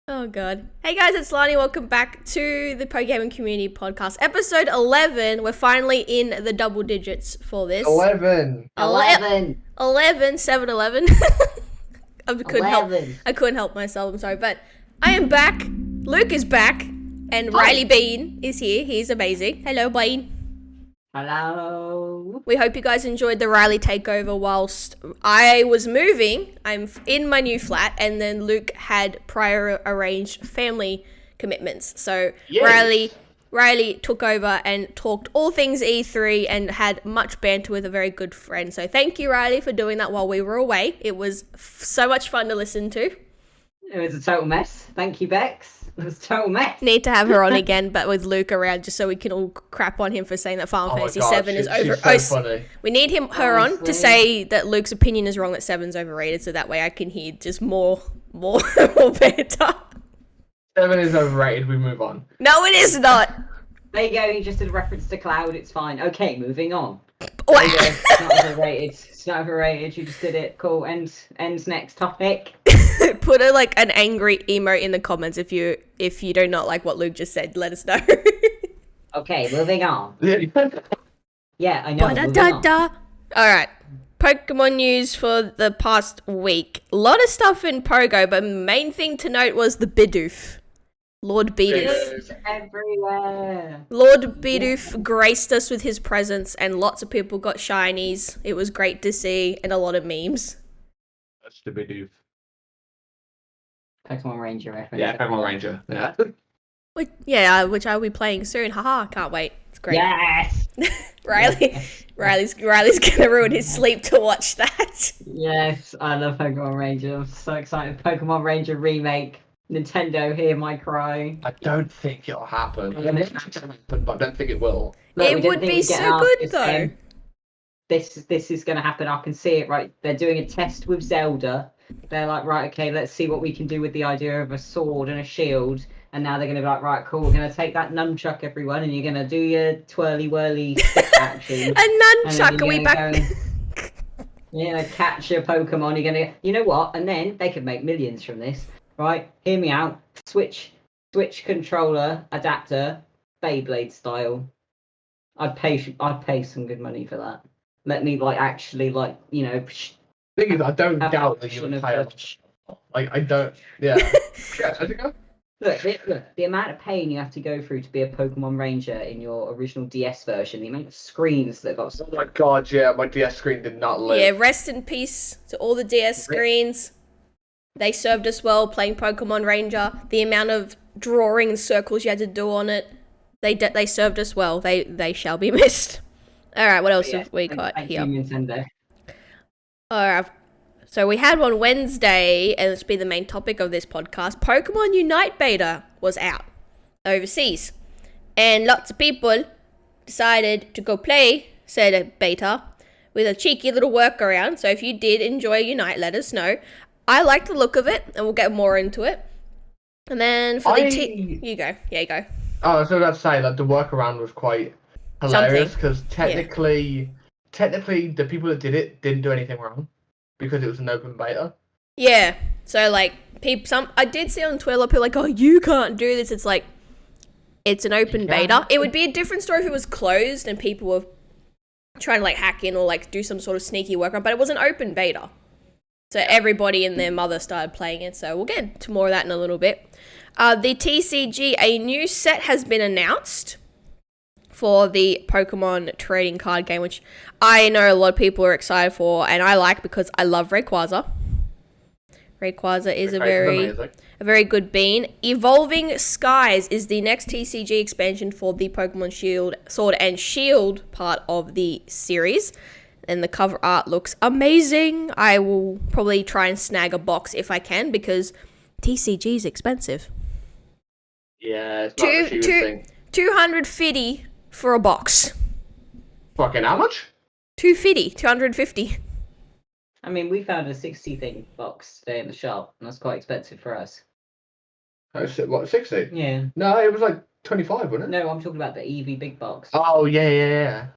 Oh god. Hey guys, it's Lani. Welcome back to the PokeHaven Community Podcast. Episode 11. We're finally in the double digits for this. 11. 11, 7, 11. I couldn't help myself, I'm sorry. But I am back. Luke is back. And Rileyy Bean is here. He's amazing. Hello, Bean. Hello. We hope you guys enjoyed the Rileyy takeover whilst I was moving. I'm in my new flat, and then Luke had prior arranged family commitments. So Yes. Rileyy took over and talked all things E3 and had much banter with a very good friend. So thank you, Rileyy, for doing that while we were away. It was so much fun to listen to. It was a total mess. Thank you, Bex. It was a total mess. Need to have her on again, but with Luke around, just so we can all crap on him for saying that Final Fantasy 7 is over. She's so funny. We need her on to say that Luke's opinion is wrong, that 7's overrated, so that way I can hear just more banter. 7 is overrated, we move on. No, it is not. There you go. You just did a reference to Cloud. It's fine. Okay, moving on. Wow. There you go. It's not overrated. It's not overrated. You just did it. Cool. Ends next topic. Put an angry emote in the comments if you do not like what Luke just said. Let us know. Okay, moving on. Yeah, I know. Alright. Pokemon news for the past week. A lot of stuff in Pogo, but main thing to note was the Bidoof. Lord Bidoof. It's everywhere. Lord Bidoof graced us with his presence, and lots of people got shinies. It was great to see, and a lot of memes. That's the Bidoof. Pokemon Ranger reference. Yeah, Pokemon Ranger. Yeah, which I'll be playing soon. Haha, can't wait. It's great. Yes. Riley's gonna ruin his sleep to watch that. Yes, I love Pokemon Ranger. I'm so excited. Pokemon Ranger remake. Nintendo, hear my cry. I don't think it'll happen. I mean, it might happen, but I don't think it will. Look, It would be so good though. This is going to happen. I can see it. Right, they're doing a test with Zelda. They're like, right, okay, let's see what we can do with the idea of a sword and a shield. And now they're going to be like, right, cool, we're going to take that nunchuck, everyone, and you're going to do your twirly whirly stick action. A nunchuck, are we back? Catch your Pokemon. You're going to, you know what? And then they could make millions from this. Right, hear me out. Switch controller adapter, Beyblade style. I'd pay some good money for that. Let me actually Thing is, I don't doubt that you'll play it. I don't. Yeah. Look, the amount of pain you have to go through to be a Pokemon Ranger in your original DS version, the amount of screens that got. Oh my god, yeah, my DS screen did not live. Yeah, rest in peace to all the DS screens. They served us well playing Pokemon Ranger. The amount of drawing and circles you had to do on it, they served us well. They shall be missed. All right, what else have we got here? Nintendo. All right, so we had one Wednesday, and it's been the main topic of this podcast. Pokemon Unite beta was out overseas, and lots of people decided to go play said beta with a cheeky little workaround. So if you did enjoy Unite, let us know. I like the look of it, and we'll get more into it. And then for you go. Yeah, you go. Oh, I was about to say that the workaround was quite hilarious because technically, the people that did it didn't do anything wrong because it was an open beta. Yeah. So I did see on Twitter people oh, you can't do this. It's it's an open beta. It would be a different story if it was closed and people were trying to hack in or do some sort of sneaky workaround. But it was an open beta. So everybody and their mother started playing it. So we'll get to more of that in a little bit. The TCG, a new set has been announced for the Pokemon trading card game, which I know a lot of people are excited for, and I like because I love Rayquaza. Rayquaza is a very good bean. Evolving Skies is the next TCG expansion for the Pokemon Sword and Shield part of the series. And the cover art looks amazing. I will probably try and snag a box if I can because TCG is expensive. Yeah, it's not the cheapest thing. 250 for a box. Fucking how much? 250. I mean, we found a 60 thing box today in the shop, and that's quite expensive for us. Oh, what, 60? Yeah. No, it was 25, wasn't it? No, I'm talking about the Eevee big box. Oh, yeah.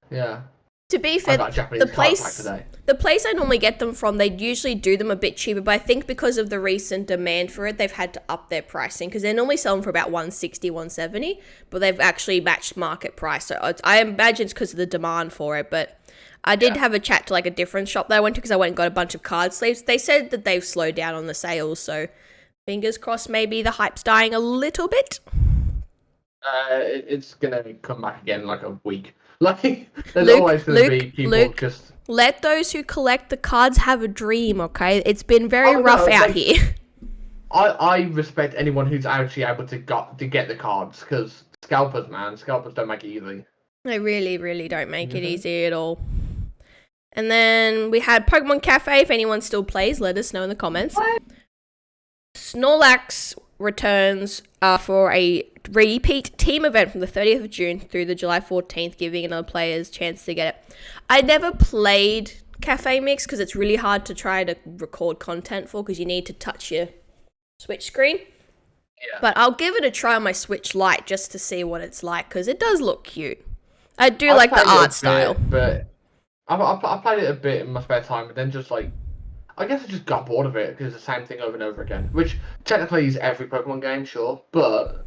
To be I fair, got a Japanese card pack today. the place I normally get them from, they usually do them a bit cheaper, but I think because of the recent demand for it, they've had to up their pricing because they're normally selling for about 160, 170, but they've actually matched market price. So I imagine it's because of the demand for it, but I did have a chat to like a different shop that I went to because I went and got a bunch of card sleeves. They said that they've slowed down on the sales, so fingers crossed maybe the hype's dying a little bit. It's gonna come back again in like a week. Like, there's always gonna be people just... Let those who collect the cards have a dream, okay? It's been very rough out here. I respect anyone who's actually able to get the cards, because scalpers don't make it easy. They really, really don't make it easy at all. And then we had Pokemon Cafe. If anyone still plays, let us know in the comments. What? Snorlax returns for a repeat team event from the 30th of June through the July 14th, giving another players chance to get it. I never played Cafe Mix because it's really hard to try to record content for because you need to touch your Switch screen. Yeah. But I'll give it a try on my Switch Lite just to see what it's like because it does look cute. I do like the art style. But I played it a bit in my spare time and then just like, I guess I just got bored of it because it's the same thing over and over again, which technically is every Pokemon game, sure, but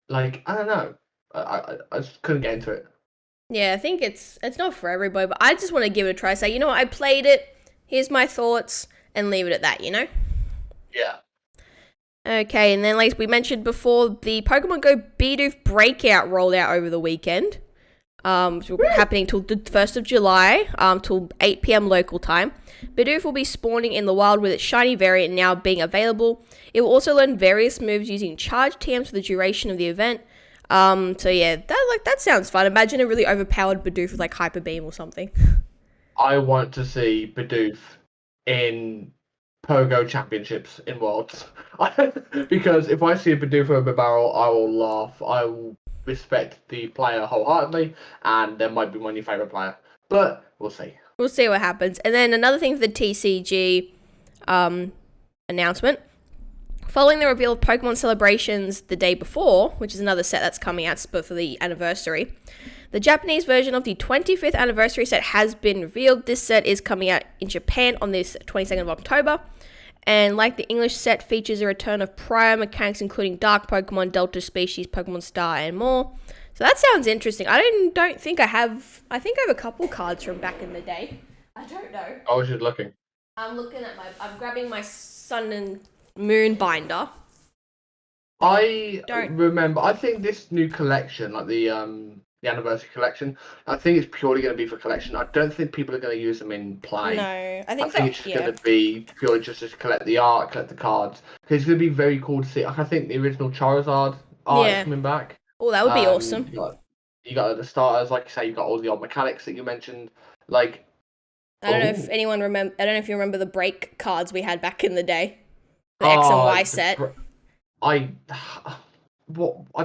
like, I don't know. I just couldn't get into it. Yeah, I think it's not for everybody, but I just want to give it a try. Say, you know what, I played it, here's my thoughts, and leave it at that, you know? Yeah. Okay, and then like we mentioned before, the Pokemon Go Bidoof Breakout rolled out over the weekend. Happening till the 1st of July, till 8 p.m. local time. Bidoof will be spawning in the wild with its shiny variant now being available. It will also learn various moves using charge TMs for the duration of the event. So yeah, that sounds fun. Imagine a really overpowered Bidoof with like Hyper Beam or something. I want to see Bidoof in Pogo Championships in Worlds. Because if I see a Bidoof over a barrel, I will laugh. I will respect the player wholeheartedly, and there might be my new favourite player. But we'll see. We'll see what happens. And then another thing for the TCG announcement. Following the reveal of Pokemon Celebrations the day before, which is another set that's coming out for the anniversary, the Japanese version of the 25th anniversary set has been revealed. This set is coming out in Japan on this 22nd of October. And like the English set, features a return of prior mechanics, including Dark Pokemon, Delta Species, Pokemon Star, and more. So that sounds interesting. I don't think I have... I think I have a couple cards from back in the day. I don't know. I was just looking. I'm grabbing my Sun and Moon binder. I remember. I think this new collection, like the anniversary collection, I think it's purely going to be for collection. I don't think people are going to use them in play. No, I think it's just going to be purely just to collect the art, collect the cards. Because it's going to be very cool to see. I think the original Charizard art is coming back. Oh, that would be awesome. You got the starters, like you say. You got all the old mechanics that you mentioned. Like, I don't know if anyone remember. I don't know if you remember the break cards we had back in the day. The X and Y set. I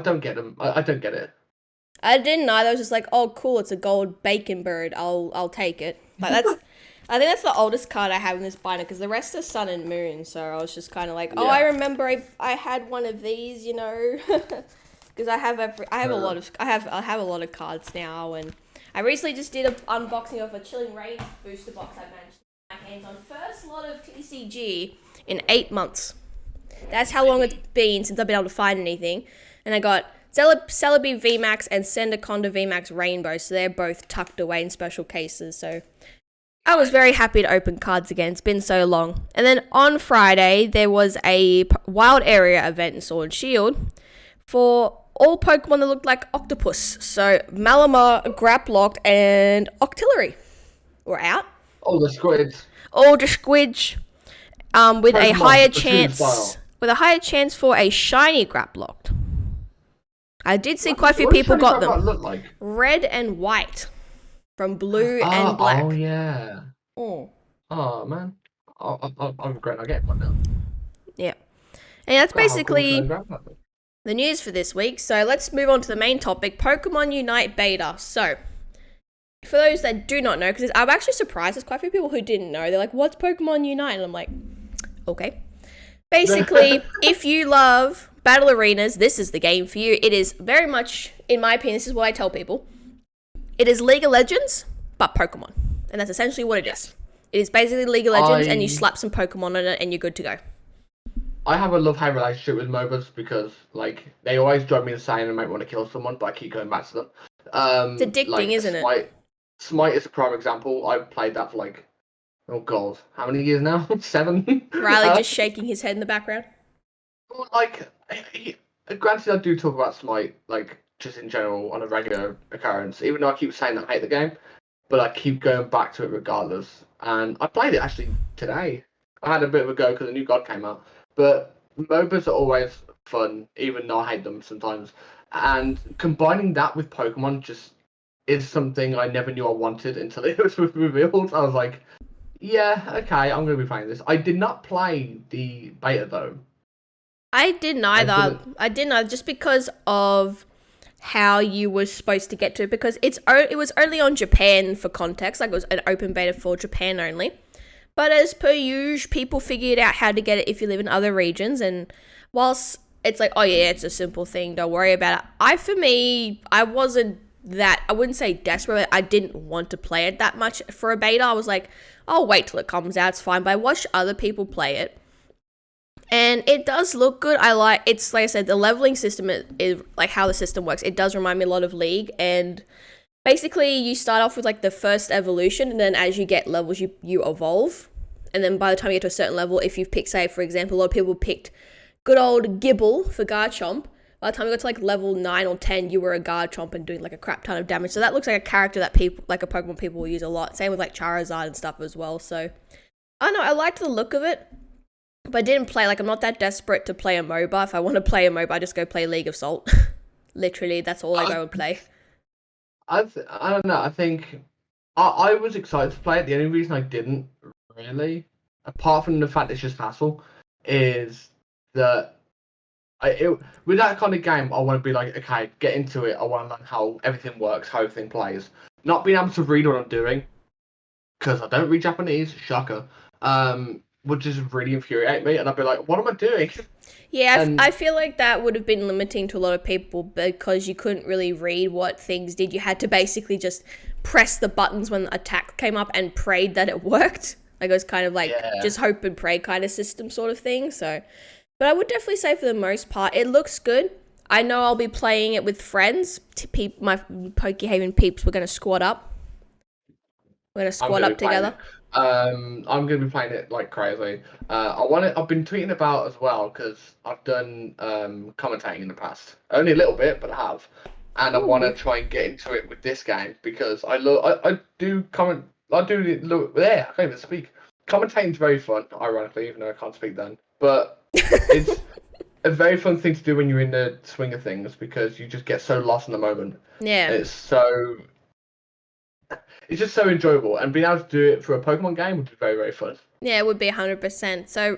don't get them. I don't get it. I didn't either. I was just like, oh, cool, it's a gold bacon bird. I'll take it. Like I think that's the oldest card I have in this binder because the rest are Sun and Moon. So I was just kind of like, I remember I had one of these, you know, because I have a lot of cards now, and I recently just did an unboxing of a Chilling Reigns booster box I managed to get my hands on. First lot of TCG in 8 months. That's how long it's been since I've been able to find anything, and I got Celebi VMAX and Sendaconda VMAX Rainbow, so they're both tucked away in special cases, so I was very happy to open cards again. It's been so long. And then on Friday, there was a Wild Area event in Sword and Shield for all Pokemon that looked like octopus. So Malamar, Graplock, and Octillery were out. All the squids. With a higher chance for a shiny Graplock. I did see quite a few people got them. Look like? Red and white. From blue and black. Oh, yeah. Oh, man. I regret not getting one now. Yeah. And that's basically the news for this week. So let's move on to the main topic, Pokemon Unite Beta. So, for those that do not know, because I'm actually surprised there's quite a few people who didn't know. They're like, what's Pokemon Unite? And I'm like, okay. Basically, if you love battle arenas, this is the game for you. It is very much, in my opinion, this is what I tell people. It is League of Legends, but Pokemon. And that's essentially what it is. It is basically League of Legends, and you slap some Pokemon on it, and you're good to go. I have a love-hate relationship with MOBAs because, like, they always drive me insane and make me want to kill someone, but I keep going back to them. It's addicting, isn't it? Smite is a prime example. I've played that for, like, oh god, how many years now? 7? Rileyy just shaking his head in the background. Well, like, granted, I do talk about Smite, like, just in general on a regular occurrence, even though I keep saying I hate the game, but I keep going back to it regardless. And I played it actually today. I had a bit of a go because a new god came out. But MOBAs are always fun, even though I hate them sometimes. And combining that with Pokemon just is something I never knew I wanted until it was revealed. I was like, yeah, okay, I'm going to be playing this. I did not play the beta, though. I didn't either. I didn't either, just because of how you were supposed to get to it, because it was only on Japan, for context. Like, it was an open beta for Japan only. But as per usual, people figured out how to get it if you live in other regions. And whilst it's like, oh yeah, it's a simple thing, don't worry about it. For me, I wasn't that, I wouldn't say desperate, but I didn't want to play it that much for a beta. I was like, I'll wait till it comes out, it's fine. But I watched other people play it, and it does look good. It's like I said, the leveling system is like how the system works. It does remind me a lot of League, and basically you start off with like the first evolution, and then as you get levels, you evolve. And then by the time you get to a certain level, if you've picked, say, for example, a lot of people picked good old Gibble for Garchomp. By the time you got to like level 9 or 10, you were a Garchomp and doing like a crap ton of damage. So that looks like a character that people, like a Pokemon people will use a lot. Same with like Charizard and stuff as well. So I don't know, I liked the look of it, but I didn't play. Like, I'm not that desperate to play a MOBA. If I want to play a MOBA, I just go play League of Salt. Literally, that's all I go and play. I don't know. I think I was excited to play it. The only reason I didn't really, apart from the fact it's just hassle, is that with that kind of game, I want to be like, okay, get into it. I want to learn how everything works, how everything plays. Not being able to read what I'm doing, because I don't read Japanese, shocker, would just really infuriate me. And I'd be like, what am I doing? Yeah, I feel like that would have been limiting to a lot of people because you couldn't really read what things did. You had to basically just press the buttons when the attack came up and prayed that it worked. Like, it was kind of like just hope and pray kind of system sort of thing. So, but I would definitely say for the most part, it looks good. I know I'll be playing it with friends. My PokeHaven peeps, we're going to squad up. We're going to squad up together. I'm going to be playing it like crazy. I've been tweeting about as well because I've done commentating in the past. Only a little bit, but I have. And I want to try and get into it with this game because I do comment. I can't even speak. Commentating's very fun, ironically, even though I can't speak then. But it's a very fun thing to do when you're in the swing of things because you just get so lost in the moment. Yeah. It's just so enjoyable, and being able to do it for a Pokemon game would be very, very fun. Yeah, it would be 100%. So,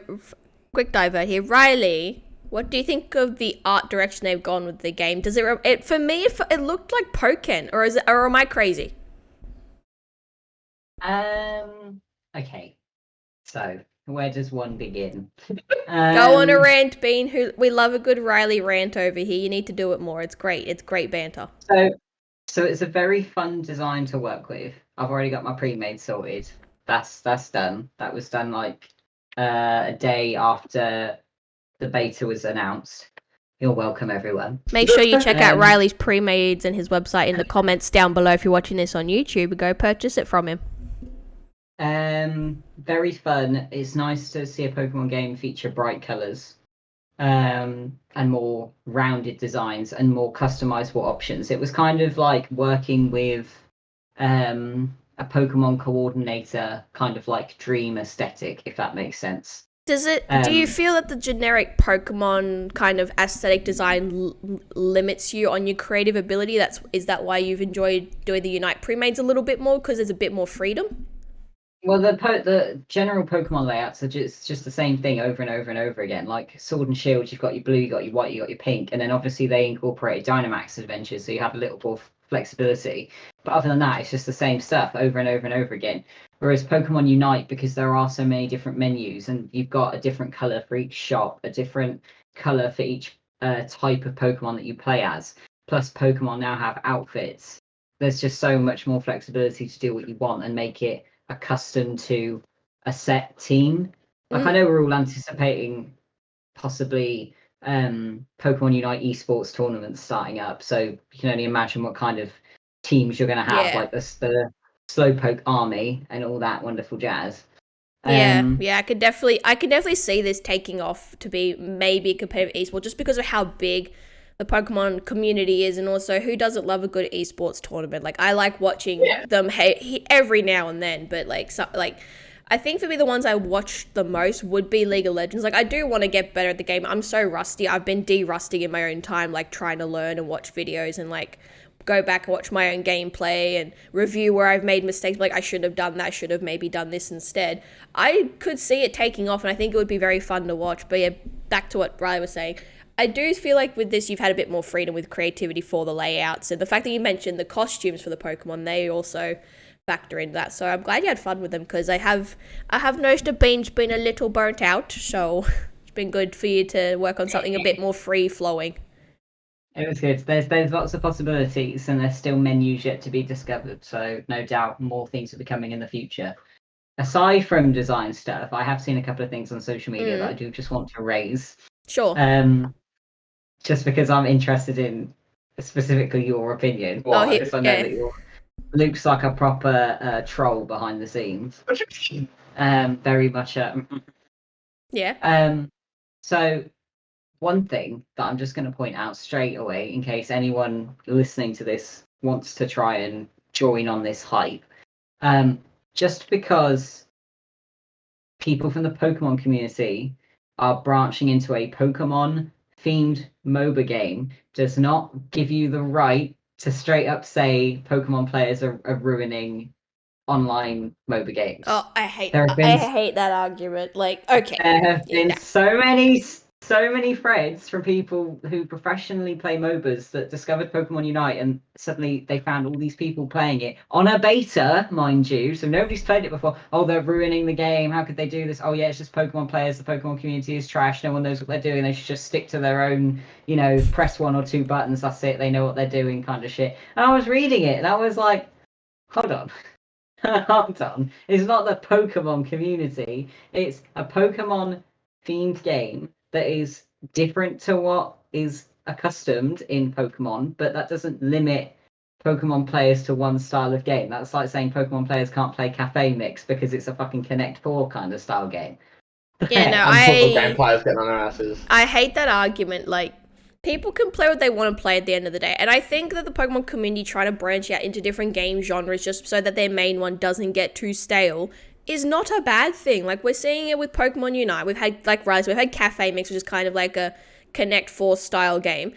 quick divert here. Rileyy, what do you think of the art direction they've gone with the game? Does it for me, it looked like Pokken, or am I crazy? Okay. So, where does one begin? Go on a rant, Bean. We love a good Rileyy rant over here. You need to do it more. It's great. It's great banter. So it's a very fun design to work with. I've already got my pre-made sorted. That's done. That was done like a day after the beta was announced. You're welcome, everyone. Make sure you check out Riley's pre-mades and his website in the comments down below if you're watching this on YouTube, and go purchase it from him. Very fun. It's nice to see a Pokemon game feature bright colours. And more rounded designs and more customizable options. It was kind of like working with a Pokemon coordinator, kind of like dream aesthetic, if that makes sense. Does it? Do you feel that the generic Pokemon kind of aesthetic design limits you on your creative ability? Is that why you've enjoyed doing the Unite pre-mades a little bit more, because there's a bit more freedom? Well, the general Pokemon layouts are just the same thing over and over and over again. Like Sword and Shield, you've got your blue, you got your white, you got your pink, and then obviously they incorporate Dynamax adventures, so you have a little more flexibility. But other than that, it's just the same stuff over and over and over again. Whereas Pokemon Unite, because there are so many different menus, and you've got a different color for each shop, a different color for each type of Pokemon that you play as. Plus, Pokemon now have outfits. there's just so much more flexibility to do what you want and make it accustomed to a set team. Like I know we're all anticipating possibly Pokemon Unite esports tournaments starting up, so you can only imagine what kind of teams you're going to have, like the Slowpoke army and all that wonderful jazz. I could definitely see this taking off to be maybe a competitive esport just because of how big the Pokemon community is, and also who doesn't love a good esports tournament? Like I like watching them every now and then, but I think for me the ones I watch the most would be League of Legends. Like I do want to get better at the game. I'm so rusty. I've been de-rusting in my own time, like trying to learn and watch videos and like go back and watch my own gameplay and review where I've made mistakes. Like I should have done that. I should have maybe done this instead. I could see it taking off, and I think it would be very fun to watch. But yeah, back to what Riley was saying. I do feel like with this, you've had a bit more freedom with creativity for the layouts. And the fact that you mentioned the costumes for the Pokemon, they also factor into that. So I'm glad you had fun with them, because I have noticed the Bean's been a little burnt out. So it's been good for you to work on something a bit more free-flowing. It was good. There's lots of possibilities, and there's still menus yet to be discovered. So no doubt more things will be coming in the future. Aside from design stuff, I have seen a couple of things on social media that I do just want to raise. Sure. Just because I'm interested in specifically your opinion. I know that Luke's like a proper troll behind the scenes. Very much. Yeah. So one thing that I'm just going to point out straight away, in case anyone listening to this wants to try and join on this hype, just because people from the Pokemon community are branching into a Pokemon themed MOBA game does not give you the right to straight up say Pokemon players are ruining online MOBA games. Oh, I hate that argument. Like, okay. There have been so many threads from people who professionally play MOBAs that discovered Pokemon Unite, and suddenly they found all these people playing it on a beta, mind you. So nobody's played it before. Oh, they're ruining the game. How could they do this? Oh, yeah, it's just Pokemon players. The Pokemon community is trash. No one knows what they're doing. They should just stick to their own, press 1 or 2 buttons. That's it. They know what they're doing kind of shit. And I was reading it, and I was like, hold on. Hold on. It's not the Pokemon community. It's a Pokemon themed game that is different to what is accustomed in Pokemon, but that doesn't limit Pokemon players to one style of game. That's like saying Pokemon players can't play Cafe Mix because it's a fucking Connect 4 kind of style game. Yeah, no, game players getting on their asses. I hate that argument. Like, people can play what they want to play at the end of the day. And I think that the Pokemon community trying to branch out into different game genres just so that their main one doesn't get too stale is not a bad thing. Like, we're seeing it with Pokemon Unite. We've had, like Rise, we've had Cafe Mix, which is kind of like a Connect 4 style game.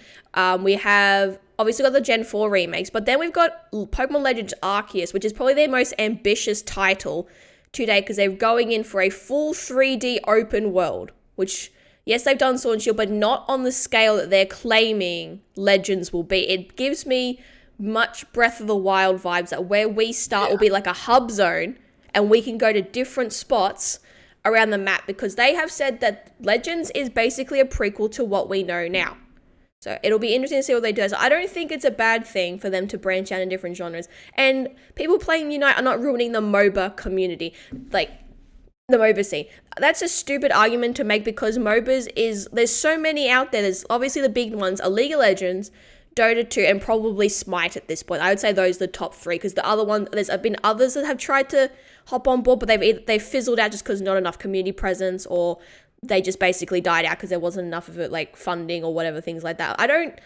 We have obviously got the Gen 4 remakes, but then we've got Pokemon Legends Arceus, which is probably their most ambitious title to date, because they're going in for a full 3D open world, which, yes, they've done Sword and Shield, but not on the scale that they're claiming Legends will be. It gives me much Breath of the Wild vibes, that where we start will be like a hub zone, and we can go to different spots around the map, because they have said that Legends is basically a prequel to what we know now. So it'll be interesting to see what they do. So I don't think it's a bad thing for them to branch out in different genres. And people playing Unite are not ruining the MOBA community, like the MOBA scene. That's a stupid argument to make, because MOBAs there's so many out there. There's obviously the big ones are League of Legends, Dota 2, and probably Smite at this point. I would say those are the top 3, because the other one, there's been others that have tried to hop on board, but they've fizzled out just because not enough community presence, or they just basically died out because there wasn't enough of it, like funding or whatever, things like that. I don't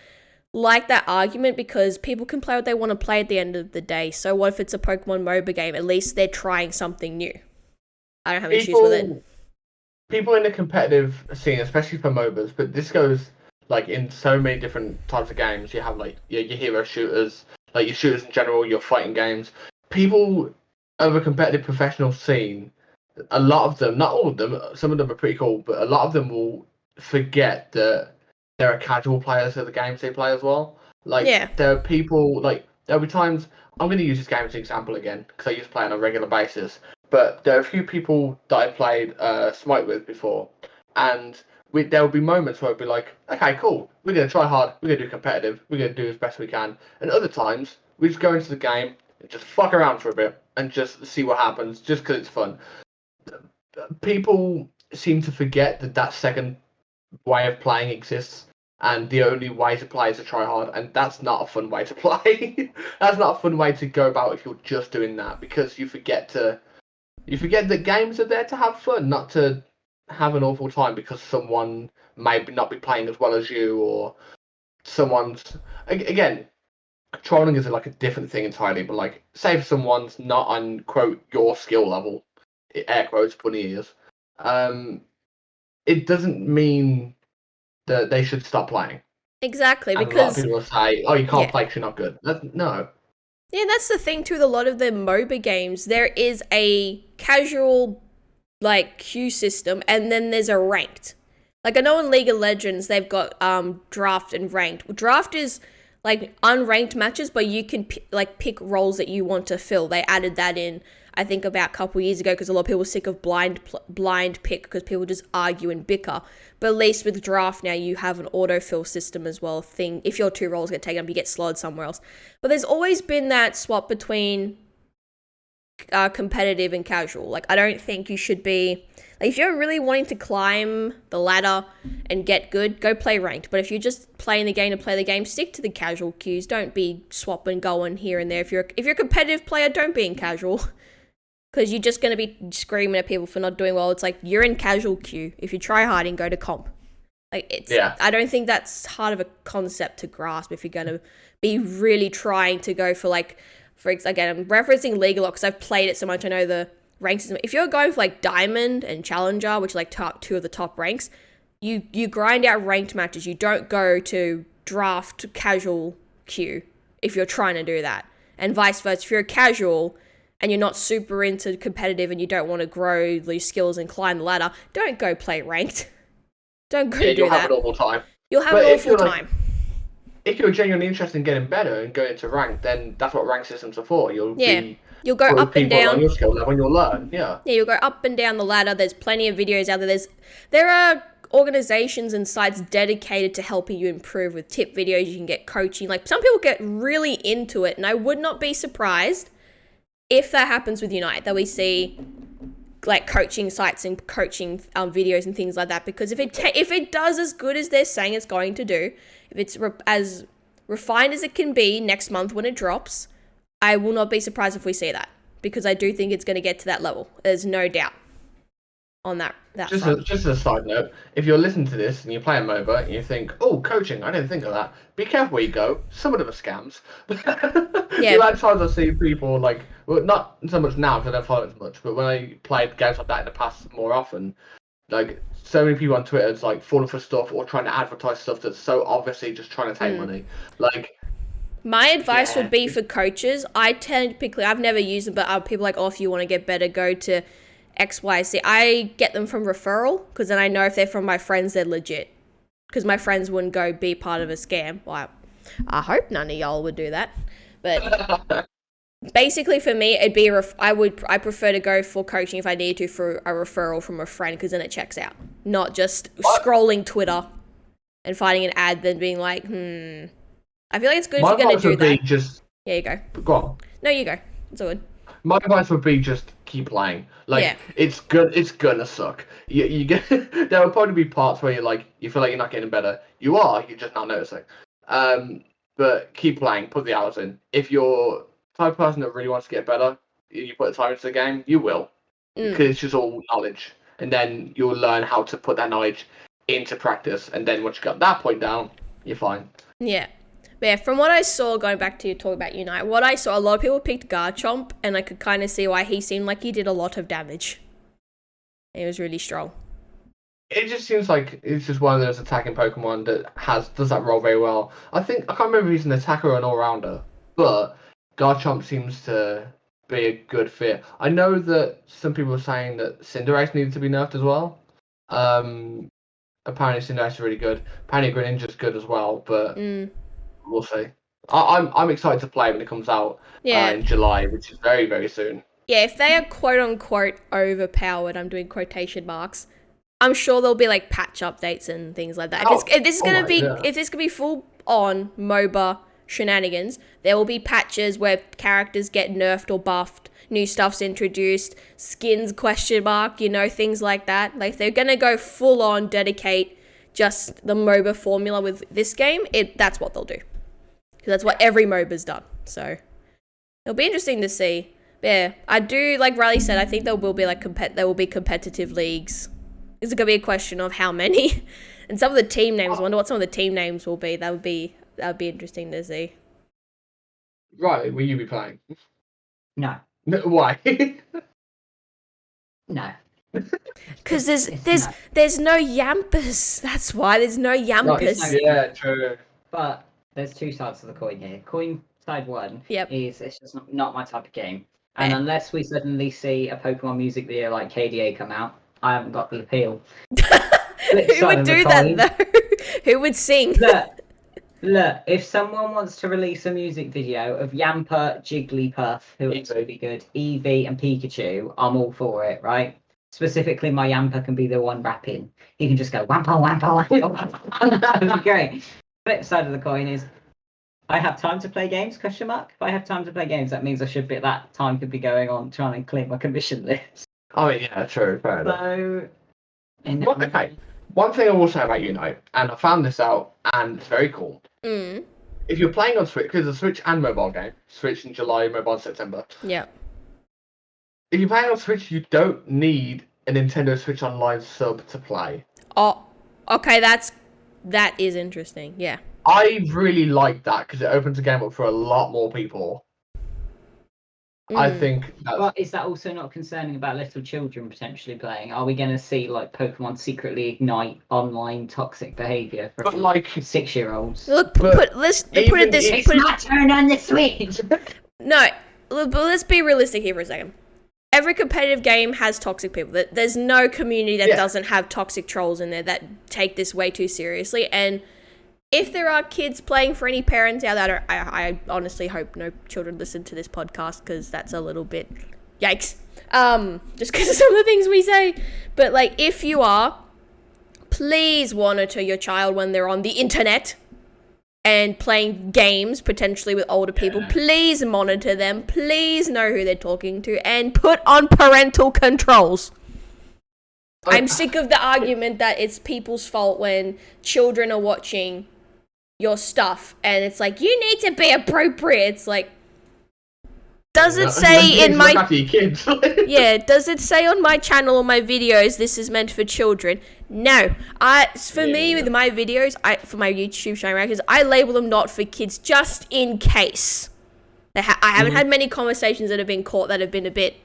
like that argument, because people can play what they want to play at the end of the day. So what if it's a Pokemon MOBA game? At least they're trying something new. I don't have issues with it. People in the competitive scene, especially for MOBAs, but this goes like in so many different types of games. You have like your hero shooters, like your shooters in general, your fighting games. People of a competitive professional scene, a lot of them, not all of them, some of them are pretty cool, but a lot of them will forget that there are casual players of the games they play as well. Like, there are people, like, there'll be times, I'm going to use this game as an example again, because I used to play on a regular basis, but there are a few people that I played Smite with before, and there will be moments where it'll be like, okay, cool, we're going to try hard, we're going to do competitive, we're going to do as best we can, and other times, We just go into the game, and just fuck around for a bit, and just see what happens, just because it's fun. People seem to forget that second way of playing exists, and the only way to play is to try hard, and that's not a fun way to play. That's not a fun way to go about if you're just doing that, because you forget that games are there to have fun, not to have an awful time because someone may not be playing as well as you, or someone's again. Trolling is like a different thing entirely, but like, say if someone's not on quote your skill level, air quotes, bunny ears, it doesn't mean that they should stop playing. Exactly, And because a lot of people will say, "Oh, you can't play because you're not good." No. Yeah, that's the thing too with a lot of the MOBA games. There is a casual like queue system, and then there's a ranked. Like, I know in League of Legends they've got draft and ranked. Draft is like unranked matches, but you can pick roles that you want to fill. They added that in, I think, about a couple years ago, because a lot of people were sick of blind pick because people just argue and bicker. But at least with draft now, you have an autofill system as well. If your 2 roles get taken up, you get slotted somewhere else. But there's always been that swap between competitive and casual. Like, I don't think you should be... Like, if you're really wanting to climb the ladder and get good, go play ranked. But if you're just playing the game to play the game, stick to the casual queues. Don't be swapping, going here and there. If you're a competitive player, don't be in casual. Because you're just going to be screaming at people for not doing well. It's like, you're in casual queue. If you try hard and go to comp. Like, I don't think that's hard of a concept to grasp if you're going to be really trying to go for, like, again, I'm referencing League a lot because I've played it so much. I know the rank system. If you're going for, like, Diamond and Challenger, which are, like, top 2 of the top ranks, you grind out ranked matches. You don't go to draft casual queue if you're trying to do that. And vice versa. If you're a casual... and you're not super into competitive and you don't want to grow these skills and climb the ladder, don't go play ranked. Don't go do that. You'll have an awful time. You'll have an awful time. If you're genuinely interested in getting better and going into rank, then that's what rank systems are for. You'll go up and down. On your skill level and you'll learn, Yeah, you'll go up and down the ladder. There's plenty of videos out there. There are organizations and sites dedicated to helping you improve with tip videos. You can get coaching. Like, some people get really into it, and I would not be surprised if that happens with Unite, that we see like coaching sites and coaching videos and things like that, because if it does as good as they're saying it's going to do, if it's as refined as it can be next month when it drops, I will not be surprised if we see that, because I do think it's going to get to that level. There's no doubt on that just front. Just as a side note, if you're listening to this and you play a MOBA and you think, "Oh, coaching, I didn't think of that," be careful where you go. Some of them are scams. Yeah. The amount of times I see people like, well, not so much now because I don't follow it as much, but when I played games like that in the past more often, like, so many people on Twitter is like falling for stuff or trying to advertise stuff that's so obviously just trying to take money. Like, my advice would be for coaches. I've never used them, but people are like, "Oh, if you want to get better, go to XYZ." I get them from referral, because then I know if they're from my friends, they're legit. Because my friends wouldn't go be part of a scam. Well, I hope none of y'all would do that. But basically, for me, it'd be I prefer to go for coaching if I need to for a referral from a friend, because then it checks out. Not just scrolling Twitter and finding an ad, then being like, I feel like it's good if you're going to do that. Yeah, you go. Go on. No, you go. It's all good. My advice would be just keep playing. Like, it's good. It's gonna suck. You get there will probably be parts where you feel like you're not getting better. You are. You're just not noticing. But keep playing. Put the hours in. If you're the type of person that really wants to get better, you put the time into the game. You will, because it's just all knowledge, and then you'll learn how to put that knowledge into practice. And then once you got that point down, you're fine. Yeah. But yeah, from what I saw, going back to talk about Unite, what I saw, a lot of people picked Garchomp, and I could kind of see why he seemed like he did a lot of damage. He was really strong. It just seems like it's just one of those attacking Pokemon that does that role very well. I can't remember if he's an attacker or an all-rounder, but Garchomp seems to be a good fit. I know that some people are saying that Cinderace needed to be nerfed as well. Apparently Cinderace is really good. Apparently Greninja's good as well, but... We'll see. I'm excited to play when it comes out in July, which is very, very soon. Yeah, if they are quote-unquote overpowered, I'm doing quotation marks, I'm sure there'll be like patch updates and things like that. If this is gonna be full-on MOBA shenanigans. There will be patches where characters get nerfed or buffed, new stuff's introduced, skins ? Things like that. Like, if they're gonna go full on dedicate just the MOBA formula with this game, that's what they'll do. Because that's what every MOBA's done. So it'll be interesting to see. Yeah, I do, like Rileyy said, I think there will be competitive leagues. It's gonna be a question of how many, and some of the team names. I wonder what some of the team names will be. That would be interesting to see. Right, will you be playing? No. Why? No. Because there's no Yampus. That's why there's no Yampus. Yeah, true. But there's two sides to the coin here. Coin side one is it's just not my type of game. And unless we suddenly see a Pokemon music video like KDA come out, I haven't got the appeal. Who would do that though? Who would sing? Look, if someone wants to release a music video of Yamper, Jigglypuff, who looks really good, Eevee and Pikachu, I'm all for it, right? Specifically, my Yamper can be the one rapping. He can just go wampa wampa wampa. That would be great. Flip side of the coin is, I have time to play games? Question mark. If I have time to play games, that means that time could be going on trying to clear my commission list. Oh yeah, true. Fair enough. So, okay. One thing I will say about Unite, and I found this out, and it's very cool. Mm. If you're playing on Switch, because it's a Switch and mobile game, Switch in July, mobile in September. Yeah. If you're playing on Switch, you don't need a Nintendo Switch Online sub to play. Oh, okay. That is interesting. Yeah. I really like that because it opens the game up for a lot more people. I think that's... But is that also not concerning about little children potentially playing? Are we going to see like Pokemon secretly ignite online toxic behaviour for like 6-year-olds? Look, it's my turn on the Switch. No, but let's be realistic here for a second. Every competitive game has toxic people. There's no community that doesn't have toxic trolls in there that take this way too seriously. And if there are kids playing, for any parents out there, I honestly hope no children listen to this podcast because that's a little bit yikes. Just because of some of the things we say. But like, if you are, please monitor your child when they're on the internet and playing games potentially with older people. Please monitor them. Please know who they're talking to and put on parental controls. I'm sick of the argument that it's people's fault when children are watching your stuff and it's like, you need to be appropriate. It's like, does it say in my kids? does it say on my channel or my videos this is meant for children? No. With my videos, for my YouTube Shiny Rankings, I label them not for kids just in case. I haven't had many conversations that have been caught that have been a bit,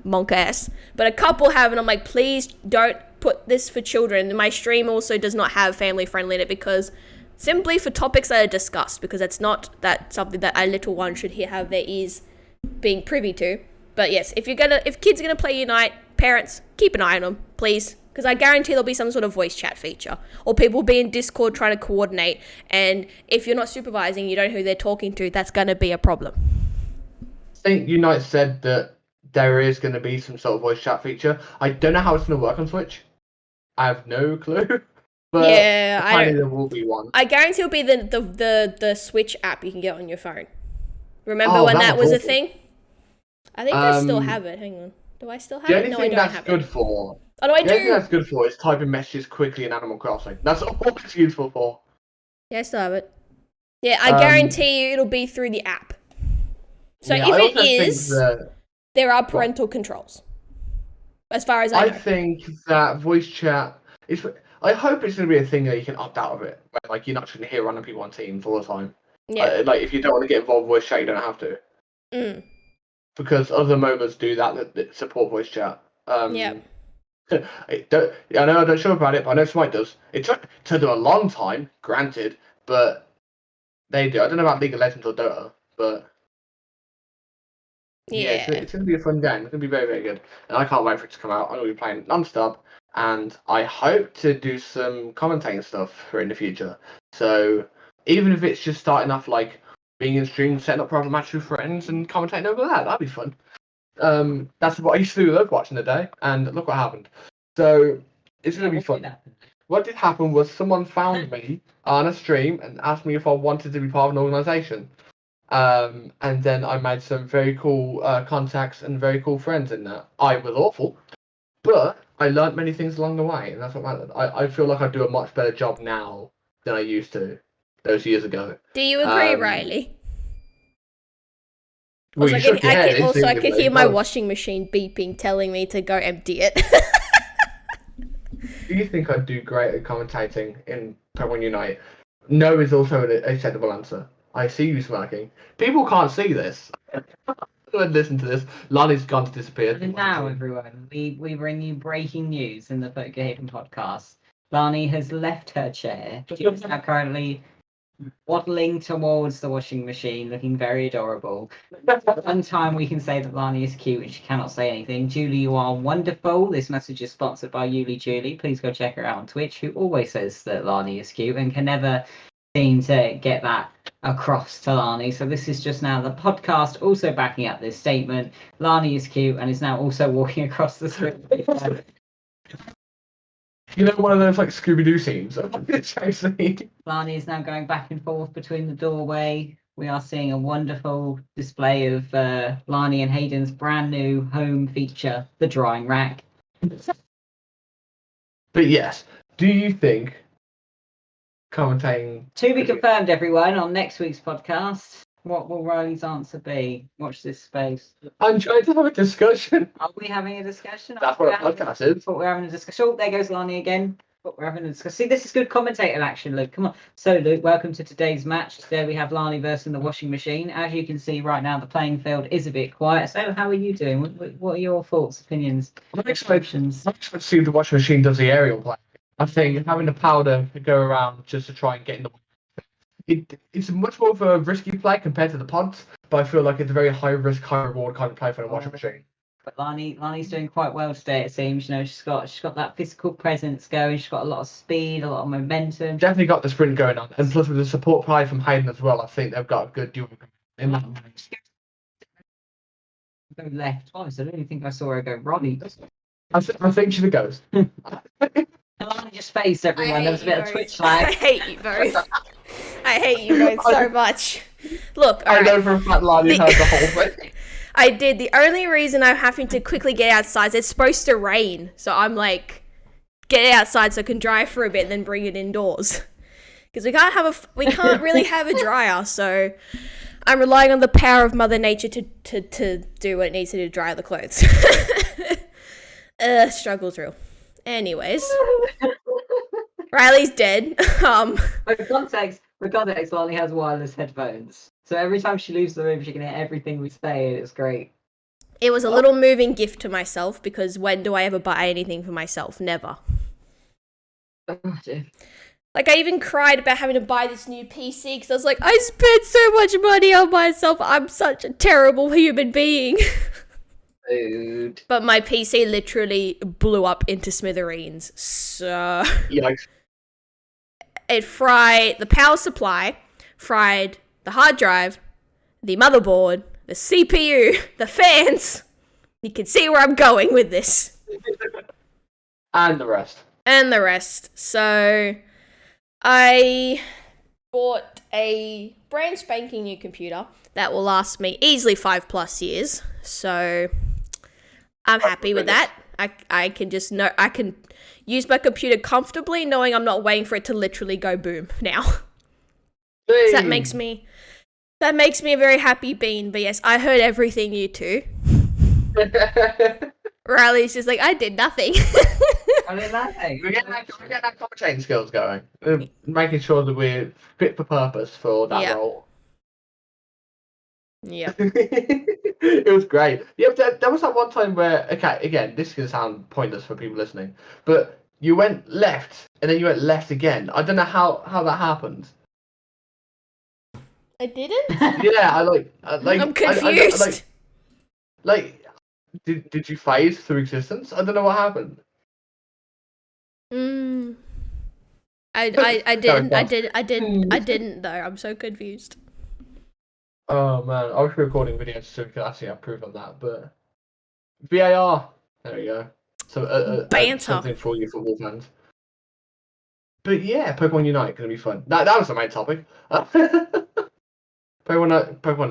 monk-ass. But a couple have, and I'm like, please don't put this for children. My stream also does not have family-friendly in it because simply for topics that are discussed, because that's not something that a little one should have their ears being privy to. But yes, if kids are gonna play Unite, parents, keep an eye on them, please. Because I guarantee there'll be some sort of voice chat feature. Or people will be in Discord trying to coordinate. And if you're not supervising, you don't know who they're talking to, that's going to be a problem. I think Unite said that there is going to be some sort of voice chat feature. I don't know how it's going to work on Switch. I have no clue. But apparently there will be one. I guarantee it'll be the Switch app you can get on your phone. Remember when that was a thing? I think I still have it. Hang on. Do I still have it? No, I don't have it. Oh, no, I do. The only thing that's good for is typing messages quickly in Animal Crossing. That's all it's useful for. Yeah, I still have it. Yeah, I guarantee you it'll be through the app. So if it is, there are parental controls. As far as I know. I think that voice chat is... I hope it's going to be a thing that you can opt out of it. Where, like, you're not going to hear random people on Teams all the time. Yeah. Like, if you don't want to get involved with voice chat, you don't have to. Mm. Because other MOBAs do that support voice chat. Yeah. I know I don't sure about it, but I know Smite does. It took them a long time, granted, but they do. I don't know about League of Legends or Dota, but it's going to be a fun game. It's going to be very, very good. And I can't wait for it to come out. I'm going to be playing non-stop, and I hope to do some commentating stuff for in the future. So even if it's just starting off like being in stream, setting up private matches with friends and commentating over that'd be fun. That's what I used to do with Overwatch in the day, and look what happened. So it's going to be fun. What did happen was someone found me on a stream and asked me if I wanted to be part of an organisation. And then I made some very cool contacts and very cool friends in that. I was awful, but I learnt many things along the way, and that's what mattered. I feel like I do a much better job now than I used to those years ago. Do you agree, Riley? Well, Also, I could hear my washing machine beeping, telling me to go empty it. Do you think I do great at commentating in Pokemon Unite? No is also an acceptable answer. I see you smirking. People can't see this. Listen to this. Lani's gone to disappear. And now, everyone, we bring you breaking news in the PokeHaven podcast. Lani has left her chair. She is now currently waddling towards the washing machine, looking very adorable. One time we can say that Lani is cute and she cannot say anything. Julie, you are wonderful. This message is sponsored by Yuli Julie. Please go check her out on Twitch, who always says that Lani is cute and can never seem to get that across to Lani. So this is just now the podcast also backing up this statement. Lani is cute and is now also walking across the street. You know, one of those like Scooby-Doo scenes. Lani is now going back and forth between the doorway. We are seeing a wonderful display of Lani and Hayden's brand new home feature, the drying rack. But yes, do you think commentating... To be confirmed, everyone, on next week's podcast. What will Riley's answer be? Watch this space. I'm trying to have a discussion. Are we having a discussion? That's what a podcast is. But we're having a discussion. Oh, there goes Lani again. But we're having a discussion. See, this is good commentator action, Luke. Come on. So, Luke, welcome to today's match. Today we have Lani versus the washing machine. As you can see right now, the playing field is a bit quiet. So, how are you doing? What are your thoughts, opinions, descriptions? I'm excited to see if the washing machine does the aerial play. I think having the powder to go around just to try and get in the... It's much more of a risky play compared to the pods, but I feel like it's a very high risk, high reward kind of play for the washing machine. But Lani's doing quite well today, it seems. You know, she's got that physical presence going. She's got a lot of speed, a lot of momentum. Definitely got the sprint going on, and plus with the support play from Hayden as well, I think they've got a good duo in that match. Go left twice. I don't even think I saw her go right. I think she's a ghost. Lani just faced everyone. There was a bit of Twitch lag. I hate you both. I hate you both so much. Look, I know for a fact Lani heard the whole thing. I did. The only reason I'm having to quickly get outside is it's supposed to rain. So I'm like, get it outside so I can dry for a bit and then bring it indoors. Because we can't really have a dryer. So I'm relying on the power of Mother Nature to do what it needs to do to dry the clothes. Struggle's real. Anyways. Riley's dead. For context, Lani has wireless headphones. So every time she leaves the room, she can hear everything we say, and it's great. It was a little moving gift to myself, because when do I ever buy anything for myself? Never. Oh, dear. Like, I even cried about having to buy this new PC, because I was like, I spent so much money on myself. I'm such a terrible human being. Dude. But my PC literally blew up into smithereens. So... Yikes. It fried the power supply, fried the hard drive, the motherboard, the CPU, the fans. You can see where I'm going with this. And the rest. And the rest. So I bought a brand spanking new computer that will last me easily 5+ years. So I'm happy with that. I can just know I can use my computer comfortably, knowing I'm not waiting for it to literally go boom now. So that makes me a very happy bean. But yes, I heard everything you two. Riley's just like, I did nothing. I did nothing. We're getting that commentating skills going. Making sure that we're fit for purpose for that role. Yeah. It was great. Yeah, there was that one time where, okay, again, this is going to sound pointless for people listening, but you went left, and then you went left again. I don't know how that happened. I didn't? Yeah, I'm confused. Did you phase through existence? I don't know what happened. I didn't though. I'm so confused. Oh man, I was recording videos so we could actually have proof on that, but VAR. There we go. So banter. something for you football fans. But yeah, Pokemon Unite gonna be fun. That was the main topic. Pokemon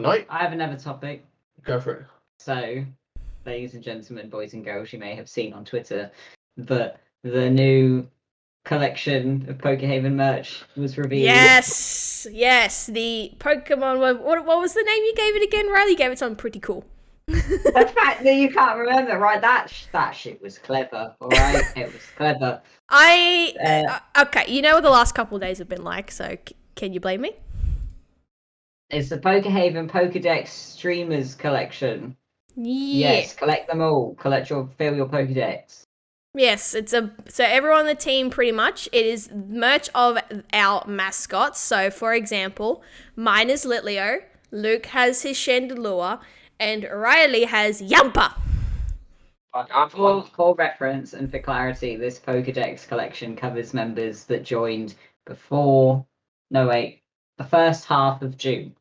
Night. I have another topic. Go for it. So, ladies and gentlemen, boys and girls, you may have seen on Twitter that the new collection of PokeHaven merch was revealed. Yes, the Pokemon. What was the name you gave it again, Riley? You gave it something pretty cool. The fact that you can't remember, right? That shit was clever, all right? It was clever. Okay, you know what the last couple of days have been like, so can you blame me? It's the PokeHaven Pokedex Streamers collection. Yeah. Yes, collect them all. Fill your Pokedex. Yes, so everyone on the team pretty much, it is merch of our mascots. So for example, mine is Litleo, Luke has his Chandelure, and Rileyy has Yampa. For reference and for clarity, this Pokedex collection covers members that joined the first half of June.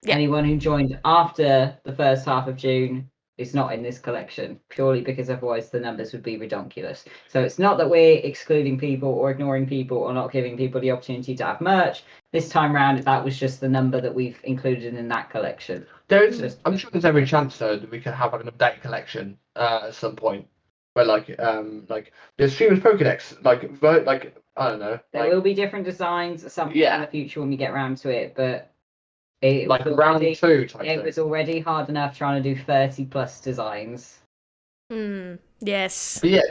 Yeah. Anyone who joined after the first half of June is not in this collection, purely because otherwise the numbers would be redonkulous. So it's not that we're excluding people or ignoring people or not giving people the opportunity to have merch. This time round, that was just the number that we've included in that collection. I'm sure there's every chance though that we could have like an update collection at some point, where like the streamers Pokedex, like I don't know. There will be different designs at some point in the future when we get around to it, but it like round 2 type it thing. was already hard enough trying to do 30 plus designs. Yes. But yeah,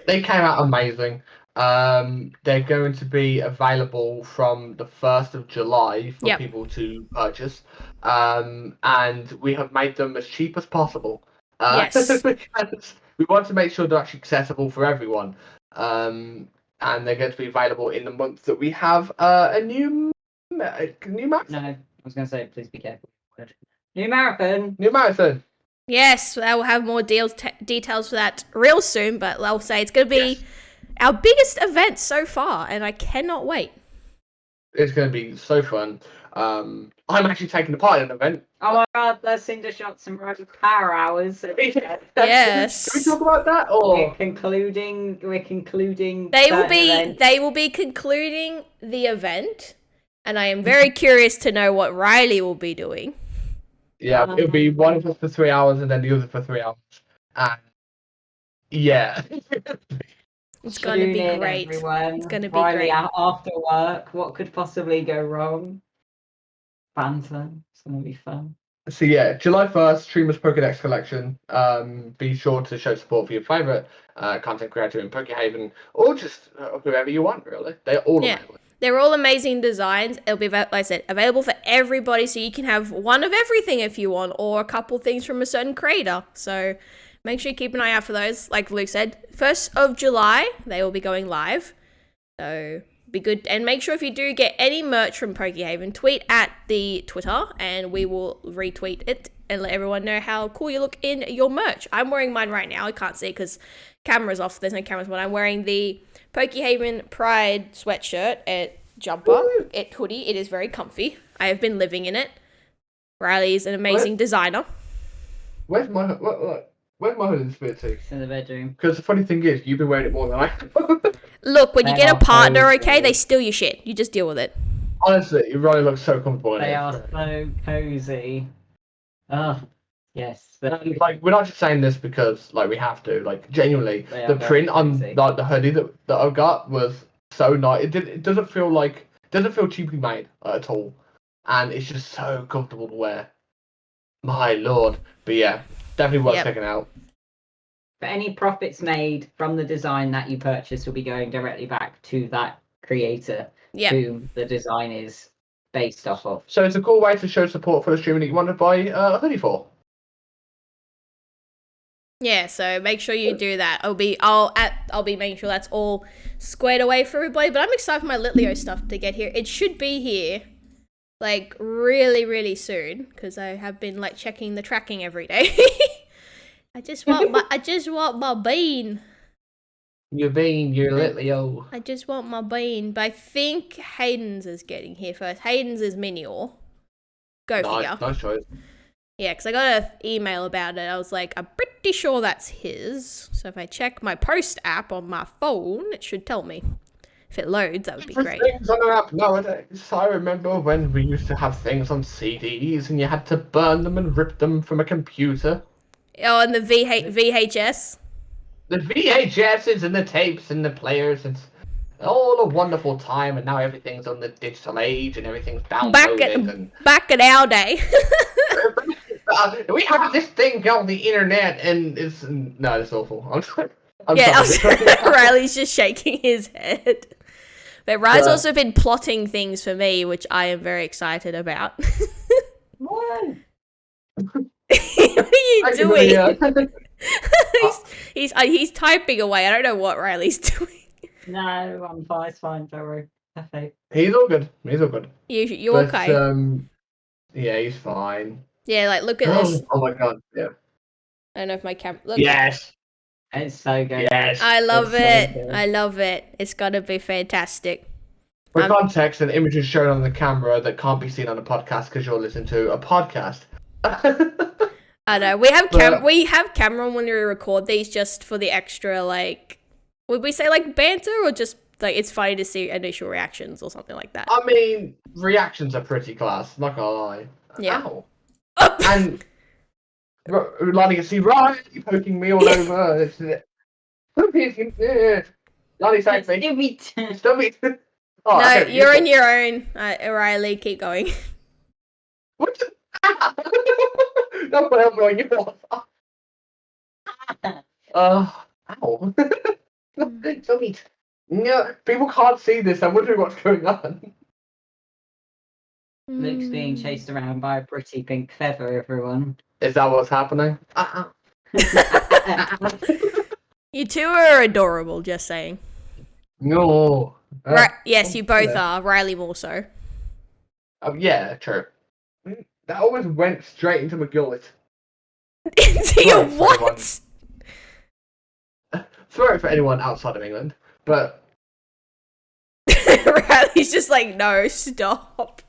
they came out amazing. They're going to be available from the 1st of July for people to purchase. And we have made them as cheap as possible. Yes. Because we want to make sure they're actually accessible for everyone. And they're going to be available in the month that we have a new map. No, I was going to say, please be careful. New marathon. Yes, I will have more details for that real soon, but I'll say it's going to be our biggest event so far, and I cannot wait. It's going to be so fun. I'm actually taking part in an event. Oh my god, there's Cinder Shots and Road Power Hours. Yes. Can we talk about that? Or We're concluding. They will be concluding the event, and I am very curious to know what Rileyy will be doing. Yeah, it'll be one of us for 3 hours and then the other for 3 hours. And yeah. It's going to be great. Everyone. It's going to be Rileyy great. After work, what could possibly go wrong? Banter. It's going to be fun. So yeah, July 1st, Streamers Pokedex Collection. Be sure to show support for your favourite content creator in PokeHaven, or just whoever you want, really. They're all available. They're all amazing designs. It'll be, like I said, available for everybody, so you can have one of everything if you want, or a couple things from a certain creator. So make sure you keep an eye out for those. Like Luke said, 1st of July, they will be going live. So be good. And make sure if you do get any merch from PokeHaven, tweet at the Twitter, and we will retweet it and let everyone know how cool you look in your merch. I'm wearing mine right now. I can't see because camera's off. There's no cameras, but I'm wearing the PokeHaven Pride sweatshirt and jumper, hoodie. It is very comfy. I have been living in it. Riley's an amazing designer. Where's my hood in spirit too? It's in the bedroom. Because the funny thing is, you've been wearing it more than I have. Look, when you get a partner, cozy. okay, they steal your shit. You just deal with it. Honestly, it really looks so comfortable in They it. are so cozy. Oh, yes. Like, we're not just saying this because like we have to. Like, genuinely, They are the very print on cozy. like the hoodie that I got was so nice. It doesn't feel cheaply made at all, and it's just so comfortable to wear. My lord. But yeah, definitely worth checking out. But any profits made from the design that you purchase will be going directly back to that creator whom the design is based off of. So it's a cool way to show support for the streamer that you want to buy a hoodie for. Yeah, so make sure you do that. I'll be making sure that's all squared away for everybody. But I'm excited for my Litleo stuff to get here. It should be here, like really, really soon, because I have been like checking the tracking every day. I just want my bean. Your bean, your Litleo. I just want my bean. But I think Hayden's is getting here first. Hayden's is Minior. Go figure. Nice choice. Yeah, because I got an email about it. I was like, I'm pretty sure that's his. So if I check my post app on my phone, it should tell me. If it loads, that would be Different great. things on an app nowadays. I remember when we used to have things on CDs and you had to burn them and rip them from a computer. Oh, and the VHS. The VHSs and the tapes and the players, it's all a wonderful time, and now everything's on the digital age and everything's downloaded. Back in our day. We have this thing called the internet, and it's awful. I'm sorry. Riley's just shaking his head. But Rye's also been plotting things for me, which I am very excited about. What? What are you doing? He's typing away. I don't know what Riley's doing. No, I'm fine. It's fine. Don't worry. Perfect. He's all good. You're okay. Yeah, he's fine. Yeah, like look at this. Oh my god. Yeah. I don't know if my camera. Look. Yes. It's so good. Yes. I love it. So good. I love it. It's gonna be fantastic. For context, an image is shown on the camera that can't be seen on a podcast because you're listening to a podcast. I know we have camera on when we record these just for the extra like. Would we say like banter or just like it's funny to see initial reactions or something like that? I mean, reactions are pretty class. Not gonna lie. Yeah. Ow. And Lani can see Riley poking me all over. Lani, thank me. Stop me. Oh, No, okay, you're on your own, Riley. Keep going. What the? That's what I'm going. Ow. Stop it. No, people can't see this. I'm wondering what's going on. Luke's being chased around by a pretty pink feather, everyone. Is that what's happening? You two are adorable. Just saying. No. Yes, you both are. Riley more so. Yeah, true. That always went straight into my gullet. Into your what? Sorry for anyone outside of England, but Riley's just like, no, stop.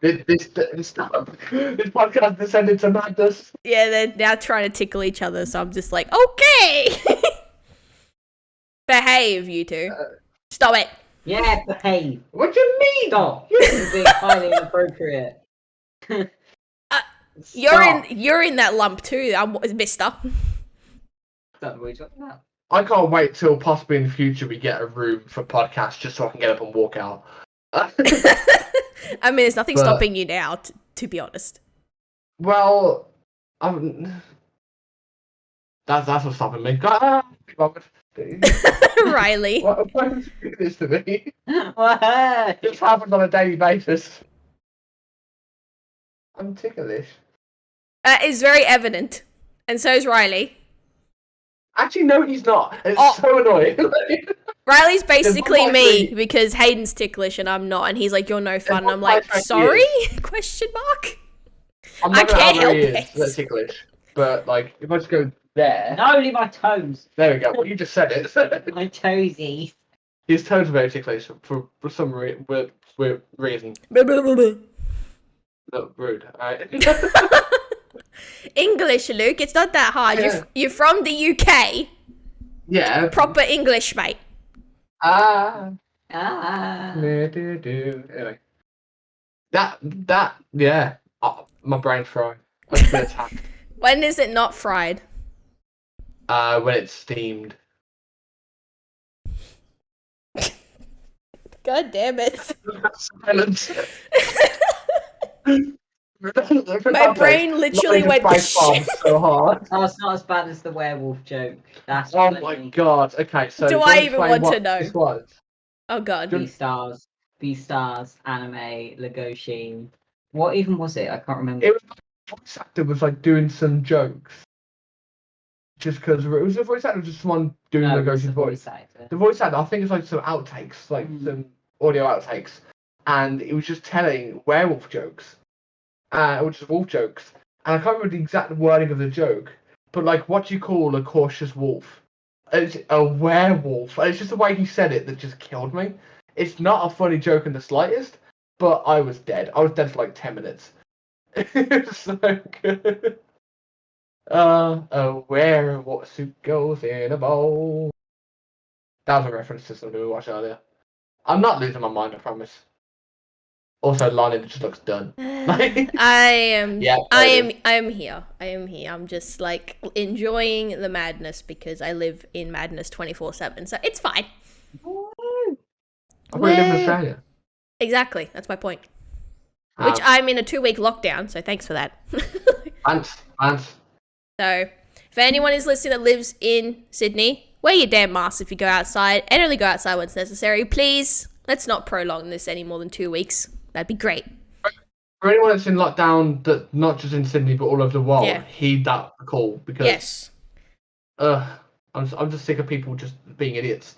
This podcast descended to madness. Yeah, they're now trying to tickle each other, so I'm just like, okay. Behave, you two. Stop it. Yeah, behave. What do you mean? Stop. This is being highly inappropriate. You're in that lump too, mister. Don't know what you're talking about. I can't wait till possibly in the future we get a room for podcasts just so I can get up and walk out. I mean, there's nothing stopping you now, to be honest. Well, that's what's stopping me. Riley. Why would you do this to me? What? This happens on a daily basis. I'm ticklish. It's very evident. And so is Riley. Actually, no, he's not. It's so annoying. Riley's basically me because Hayden's ticklish and I'm not, and he's like, "You're no fun." And I'm like, "Sorry?" Question mark. I can't help it. That's ticklish, but like, if I just go there. No, only my toes. There we go. Well, you just said it. My toesies. His toes are very ticklish for some weird reason. Look, rude. Alright. English, Luke. It's not that hard. Yeah. You're from the UK. Yeah. Proper English, mate. Anyway. That, yeah. Oh, my brain's fried. I've been attacked. When is it not fried? When it's steamed. God damn it. Silence. My brain literally went shit. So hard. Oh, it's not as bad as the werewolf joke. That's Oh funny. my god. Okay, so Do I even want to know? This was? Oh god. B-Stars, anime, Legoshi. What even was it? I can't remember. It was like the voice actor was like doing some jokes. Just because it was a voice actor, just someone doing Legoshi's voice. The voice actor, I think it's like some outtakes, like some audio outtakes, and it was just telling werewolf jokes, or just wolf jokes. And I can't remember the exact wording of the joke, but like, what do you call a cautious wolf? It's a werewolf. And it's just the way he said it that just killed me. It's not a funny joke in the slightest, but I was dead. I was dead for like 10 minutes. It was so good. A werewolf soup goes in a bowl. That was a reference to something we watched earlier. I'm not losing my mind, I promise. Also, Lani just looks done. I am. Yeah, I am here. I am here. I'm just like enjoying the madness because I live in madness 24/7. So it's fine. I probably live in Australia. Exactly. That's my point. Which I'm in a 2-week lockdown. So thanks for that. Thanks. So if anyone is listening that lives in Sydney, wear your damn mask if you go outside, and only go outside when it's necessary. Please, let's not prolong this any more than 2 weeks. That'd be great. For anyone that's in lockdown, that not just in Sydney but all over the world, heed that call because yes, I'm just sick of people just being idiots.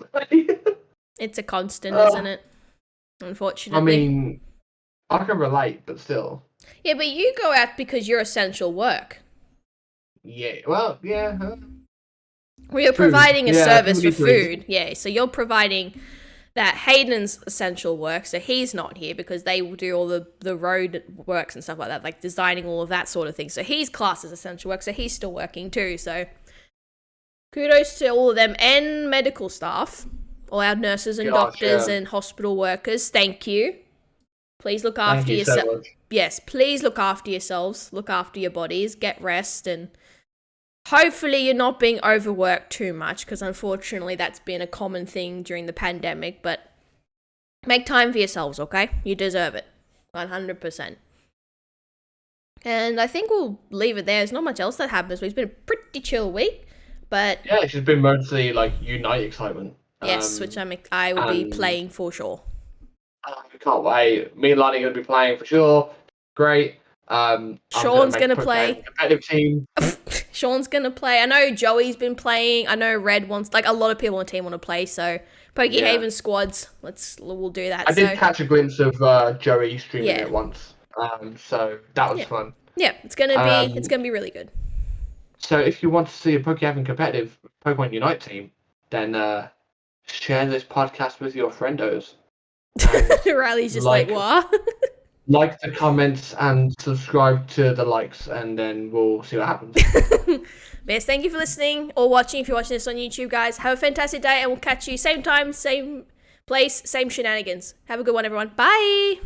It's a constant, isn't it? Unfortunately. I mean, I can relate, but still. Yeah, but you go out because you're essential work. Yeah. Well, yeah. Well, you're providing a service for food. Yeah, so you're providing that. Hayden's essential work, so he's not here because they will do all the road works and stuff like that, like designing all of that sort of thing. So he's classed as essential work, so he's still working too. So kudos to all of them and medical staff, all our nurses and doctors and hospital workers. Thank you. Please look after yourself. Yes, please look after yourselves. Look after your bodies. Get rest, and hopefully you're not being overworked too much, because unfortunately that's been a common thing during the pandemic. But make time for yourselves, okay? You deserve it. 100%. And I think we'll leave it there. There's not much else that happens. It's been a pretty chill week, but yeah, it's just been mostly like Unite excitement. Yes, which I will be playing for sure. I can't wait. Me and Lani are going to be playing for sure. Great. Sean's going to play. Competitive team. Sean's going to play. I know Joey's been playing. I know Red wants, like, a lot of people on the team want to play. So PokeHaven squads, we'll do that. I did catch a glimpse of Joey streaming it once. So that was fun. Yeah, it's gonna be really good. So if you want to see a PokeHaven competitive Pokemon Unite team, then share this podcast with your friendos. Riley's just like what? Like the comments and subscribe to the likes, and then we'll see what happens. Yes, thank you for listening or watching. If you're watching this on YouTube, guys, have a fantastic day, and we'll catch you same time, same place, same shenanigans. Have a good one, everyone. Bye.